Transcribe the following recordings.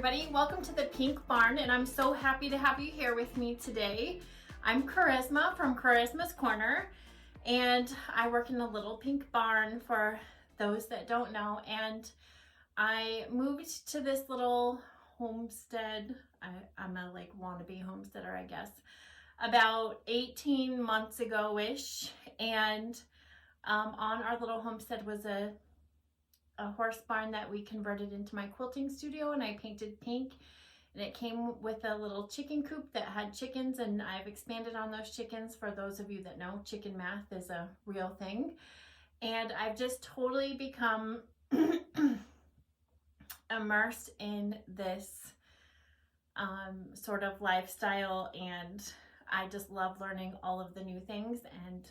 everybody, welcome to the Pink Barn, and I'm so happy to have you here with me today. I'm Charisma from Charisma's Corner, and I work in the little pink barn for those that don't know. And I moved to this little homestead. I'm a wannabe homesteader, I guess, about 18 months ago-ish. And on our little homestead was a horse barn that we converted into my quilting studio, and I painted pink, and it came with a little chicken coop that had chickens, and I've expanded on those chickens. For those of you that know, chicken math is a real thing, and I've just totally become immersed in this sort of lifestyle, and I just love learning all of the new things, and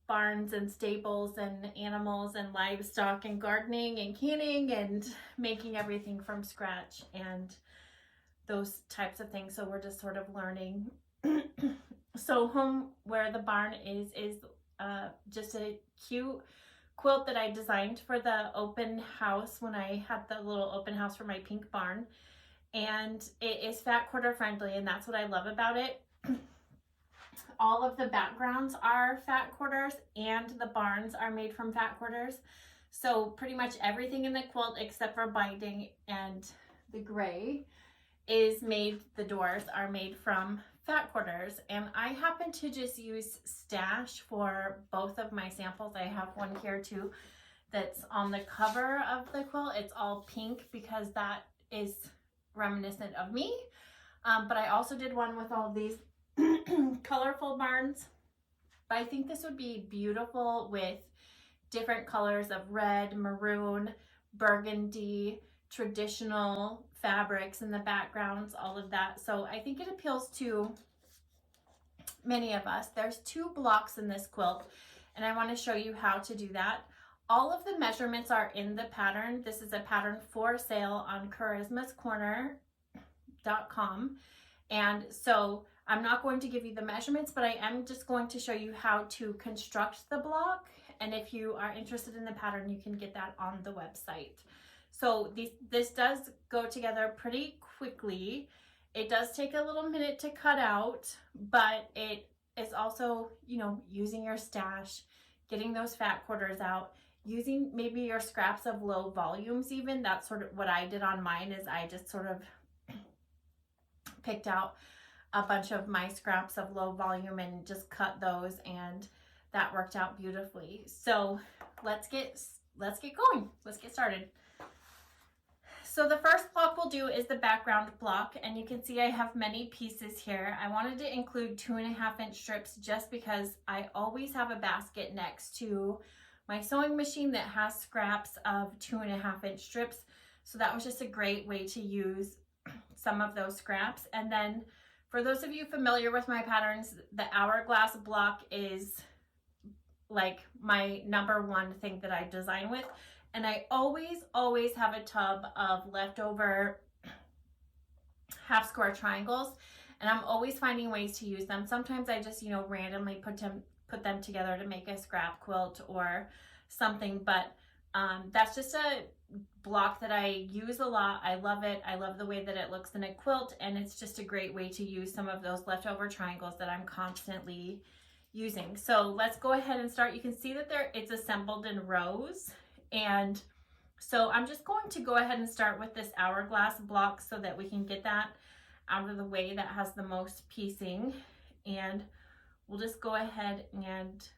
barns and stables and animals and livestock and gardening and canning and making everything from scratch and those types of things. So we're just sort of learning. So home where the barn is just a cute quilt that I designed for the open house when I had the little open house for my pink barn, and it is fat quarter friendly, and that's what I love about it. All of the backgrounds are fat quarters and the barns are made from fat quarters. So pretty much everything in the quilt except for binding and the gray is made, the doors are made from fat quarters. And I happen to just use stash for both of my samples. I have one here too that's on the cover of the quilt. It's all pink because that is reminiscent of me. But I also did one with all these colorful barns, but I think this would be beautiful with different colors of red, maroon, burgundy, traditional fabrics in the backgrounds, all of that. So I think it appeals to many of us. There's 2 blocks in this quilt, and I want to show you how to do that. All of the measurements are in the pattern. This is a pattern for sale on charismascorner.com. And so I'm not going to give you the measurements, but I am just going to show you how to construct the block. And if you are interested in the pattern, you can get that on the website. So this does go together pretty quickly. It does take a little minute to cut out, but it is also, using your stash, getting those fat quarters out, using maybe your scraps of low volumes even. That's sort of what I did on mine, is I just sort of picked out a bunch of my scraps of low volume and just cut those, and that worked out beautifully. So let's get going. Let's get started. So the first block we'll do is the background block, and you can see I have many pieces here. I wanted to include 2.5-inch strips just because I always have a basket next to my sewing machine that has scraps of 2.5-inch strips. So that was just a great way to use some of those scraps. And then for those of you familiar with my patterns, the hourglass block is like my #1 thing that I design with. And I always have a tub of leftover half square triangles, and I'm always finding ways to use them. Sometimes I just, randomly put them together to make a scrap quilt or something, but that's just a block that I use a lot. I love it. I love the way that it looks in a quilt, and it's just a great way to use some of those leftover triangles that I'm constantly using. So let's go ahead and start. You can see that it's assembled in rows, and so I'm just going to go ahead and start with this hourglass block so that we can get that out of the way. That has the most piecing, and we'll just go ahead and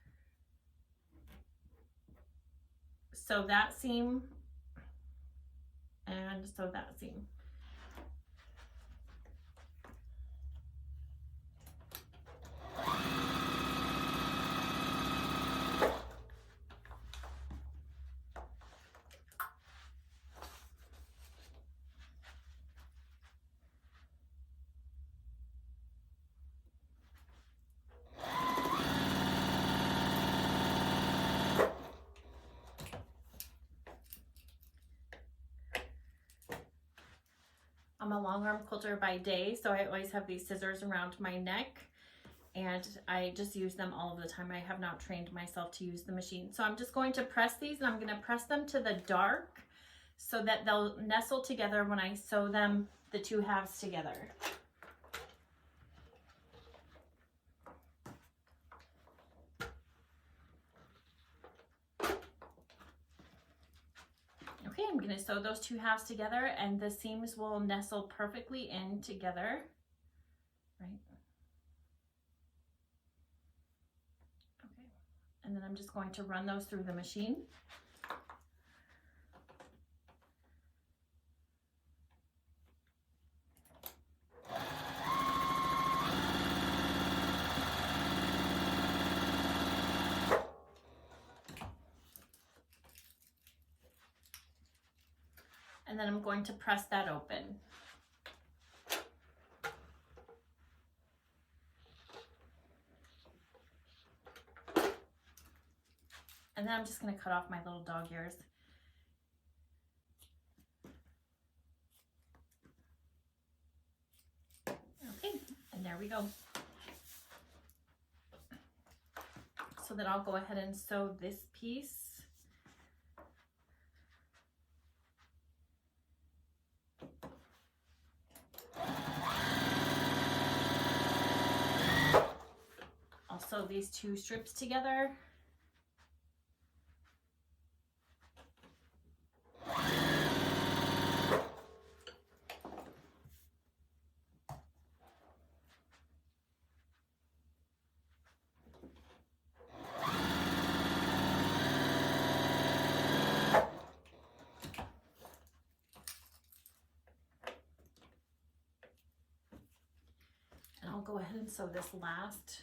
sew that seam and sew that seam. I'm a long arm quilter by day, so I always have these scissors around my neck, and I just use them all of the time. I have not trained myself to use the machine. So I'm just going to press these, and I'm going to press them to the dark so that they'll nestle together when I sew them the two halves together. Okay, I'm going to sew those two halves together, and the seams will nestle perfectly in together, right? Okay, and then I'm just going to run those through the machine. And then I'm going to press that open. And then I'm just going to cut off my little dog ears. Okay, and there we go. So then I'll go ahead and sew this piece. I'll sew these two strips together. I'll go ahead and sew this last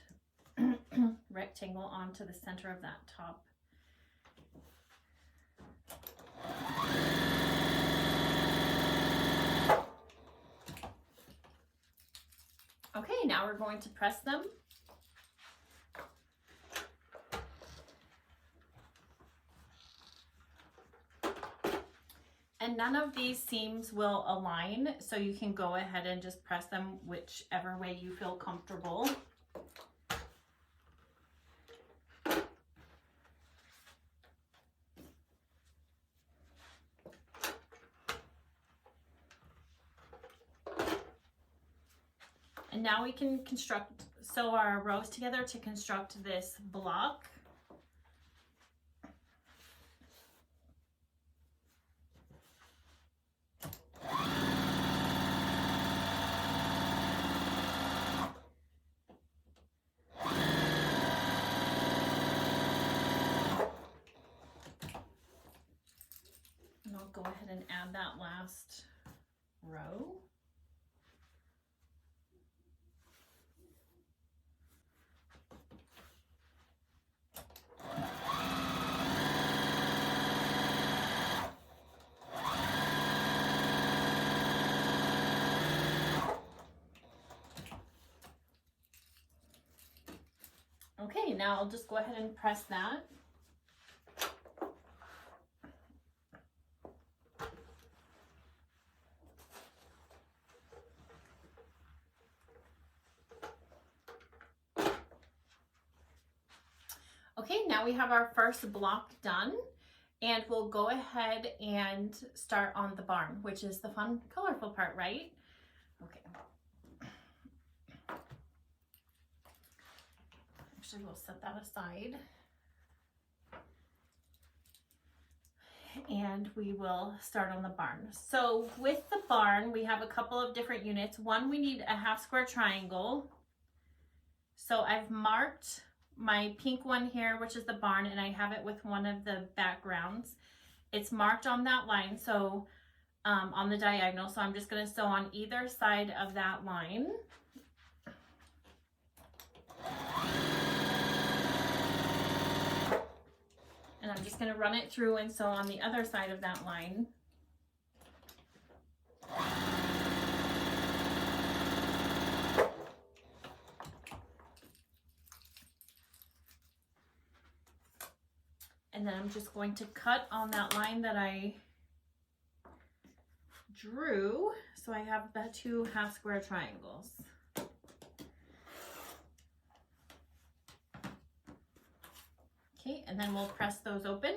rectangle onto the center of that top. Okay, now we're going to press them. And none of these seams will align, so you can go ahead and just press them whichever way you feel comfortable. And now we can sew our rows together to construct this block. And I'll go ahead and add that last row. Okay, now I'll just go ahead and press that. Okay, now we have our first block done, and we'll go ahead and start on the barn, which is the fun, colorful part, right? Okay. Actually, we'll set that aside. And we will start on the barn. So with the barn, we have a couple of different units. One, we need a half square triangle. So I've marked my pink one here, which is the barn, and I have it with one of the backgrounds. It's marked on that line, so on the diagonal. So I'm just going to sew on either side of that line. And I'm just going to run it through and sew on the other side of that line. And then I'm just going to cut on that line that I drew. So I have the two half square triangles. Okay, and then we'll press those open.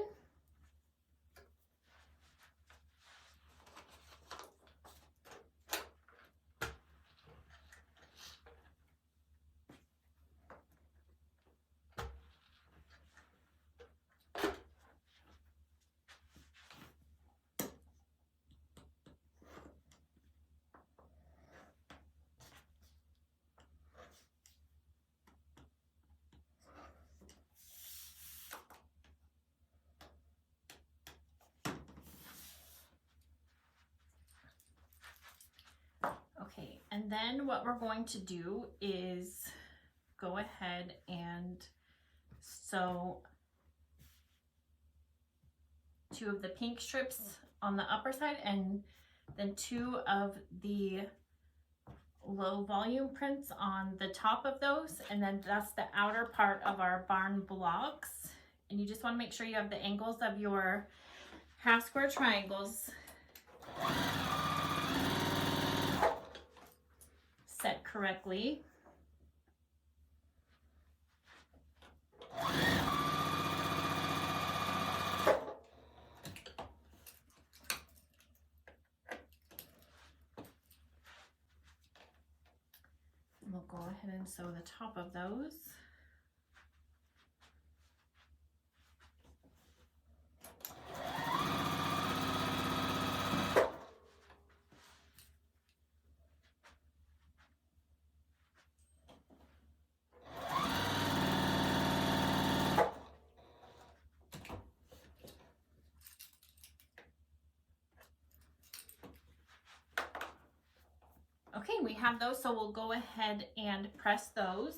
And then what we're going to do is go ahead and sew 2 of the pink strips on the upper side and then 2 of the low volume prints on the top of those, and then that's the outer part of our barn blocks. And you just want to make sure you have the angles of your half square triangles set correctly. We'll go ahead and sew the top of those. Okay, we have those, so we'll go ahead and press those.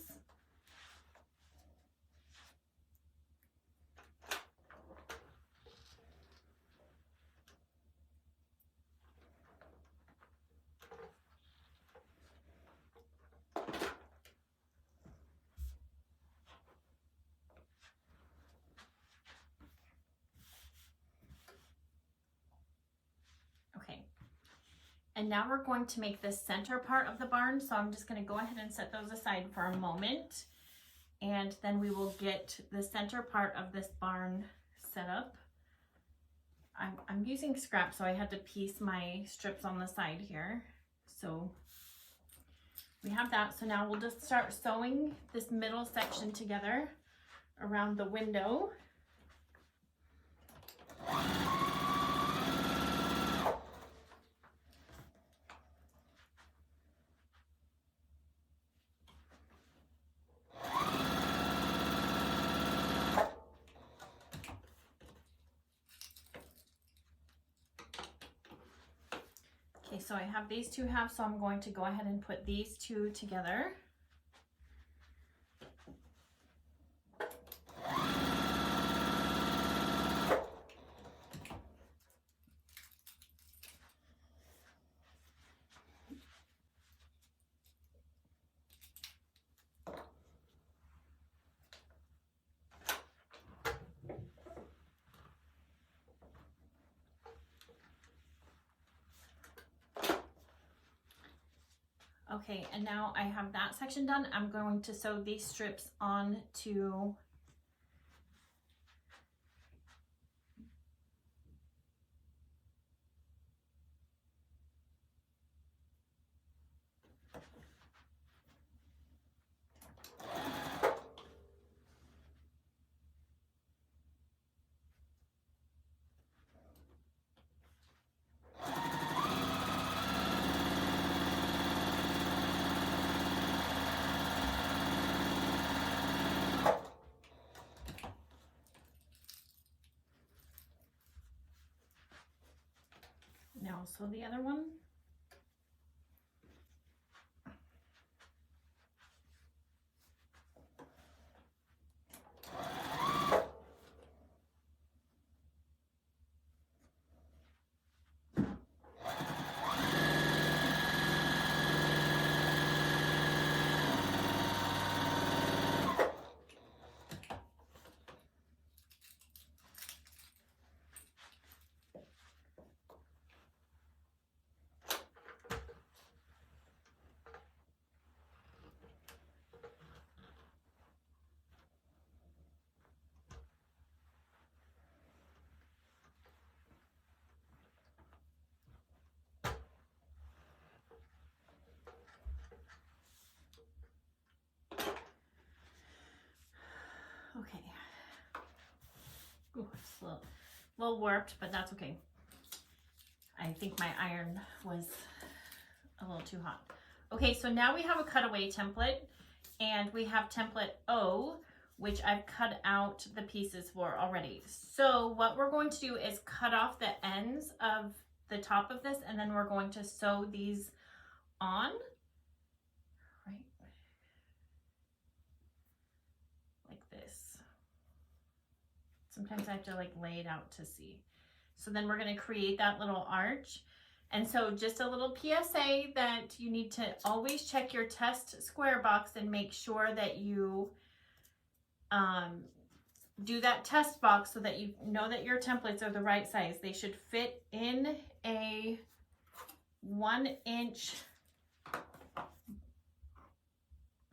Okay. And now we're going to make the center part of the barn. So I'm just going to go ahead and set those aside for a moment. And then we will get the center part of this barn set up. I'm using scrap, so I had to piece my strips on the side here. So we have that. So now we'll just start sewing this middle section together around the window. Okay, so I have these 2 halves, so I'm going to go ahead and put these 2 together. Okay, and now I have that section done. I'm going to sew these strips on to now sew the other one. Okay. Ooh, it's a little warped, but that's okay. I think my iron was a little too hot. Okay, so now we have a cutaway template, and we have template O, which I've cut out the pieces for already. So what we're going to do is cut off the ends of the top of this, and then we're going to sew these on. Sometimes I have to like lay it out to see. So then we're going to create that little arch. And so just a little PSA that you need to always check your test square box and make sure that you do that test box so that you know that your templates are the right size. They should fit in a 1-inch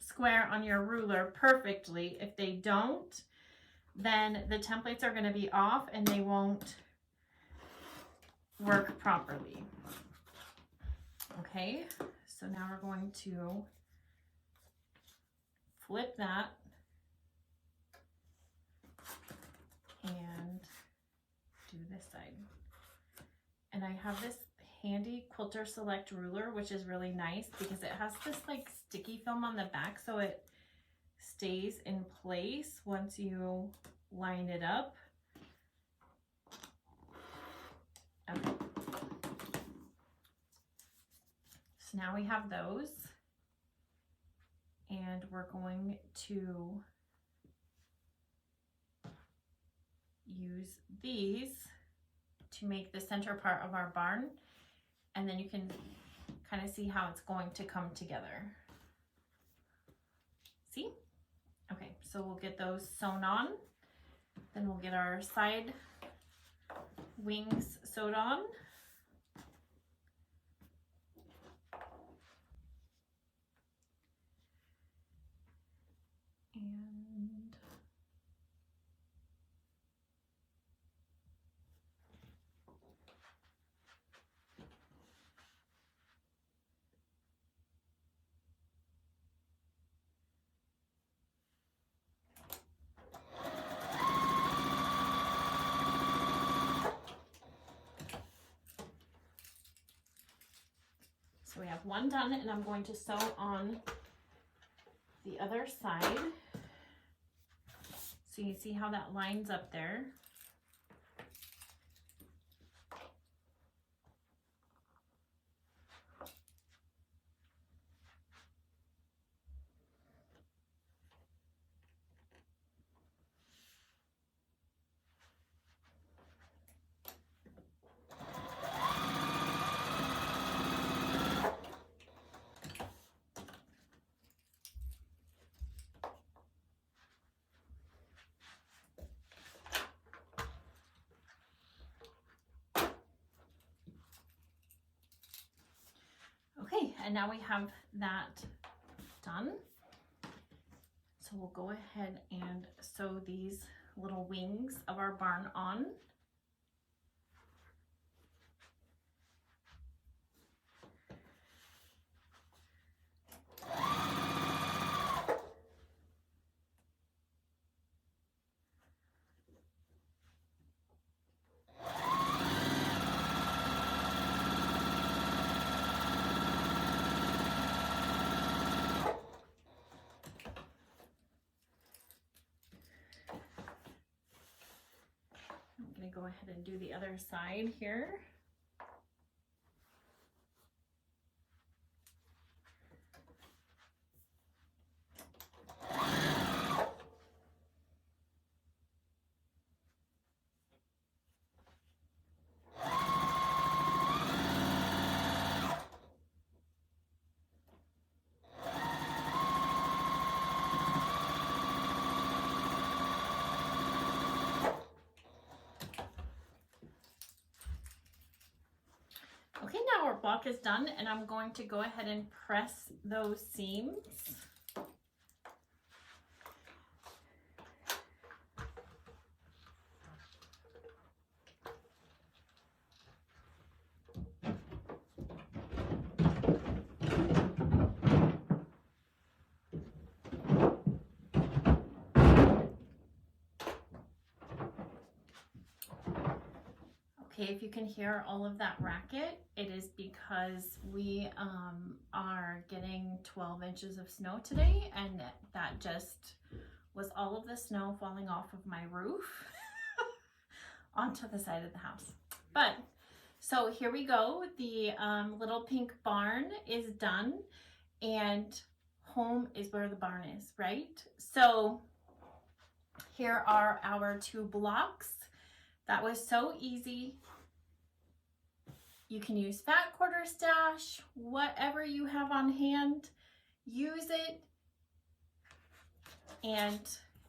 square on your ruler perfectly. If they don't, then the templates are going to be off and they won't work properly. Okay, so now we're going to flip that and do this side. And I have this handy Quilter Select ruler, which is really nice because it has this like sticky film on the back so it stays in place once you line it up. Okay. So now we have those, and we're going to use these to make the center part of our barn, and then you can kind of see how it's going to come together. See? Okay, so we'll get those sewn on, then we'll get our side wings sewed on. And so we have one done, and I'm going to sew on the other side. So you see how that lines up there. Okay, and now we have that done. So we'll go ahead and sew these little wings of our barn on. I'm going to go ahead and do the other side here. Okay, now our block is done, and I'm going to go ahead and press those seams. Okay, if you can hear all of that racket, it is because we are getting 12 inches of snow today, and that just was all of the snow falling off of my roof onto the side of the house. But so here we go. The little pink barn is done, and home is where the barn is, right? So Here are our 2 blocks. That was so easy. You can use fat quarter stash, whatever you have on hand, use it and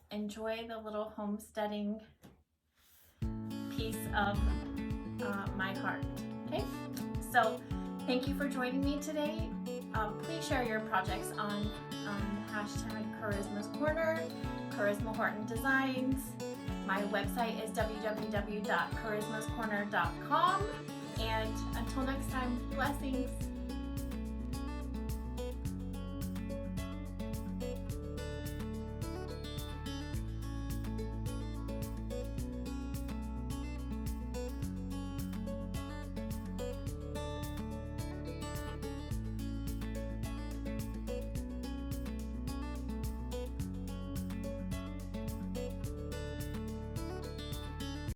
enjoy the little homesteading piece of my heart. Okay, so thank you for joining me today. Please share your projects on hashtag Charisma's Corner, Charisma Horton Designs. My website is www.charismascorner.com. And until next time, blessings.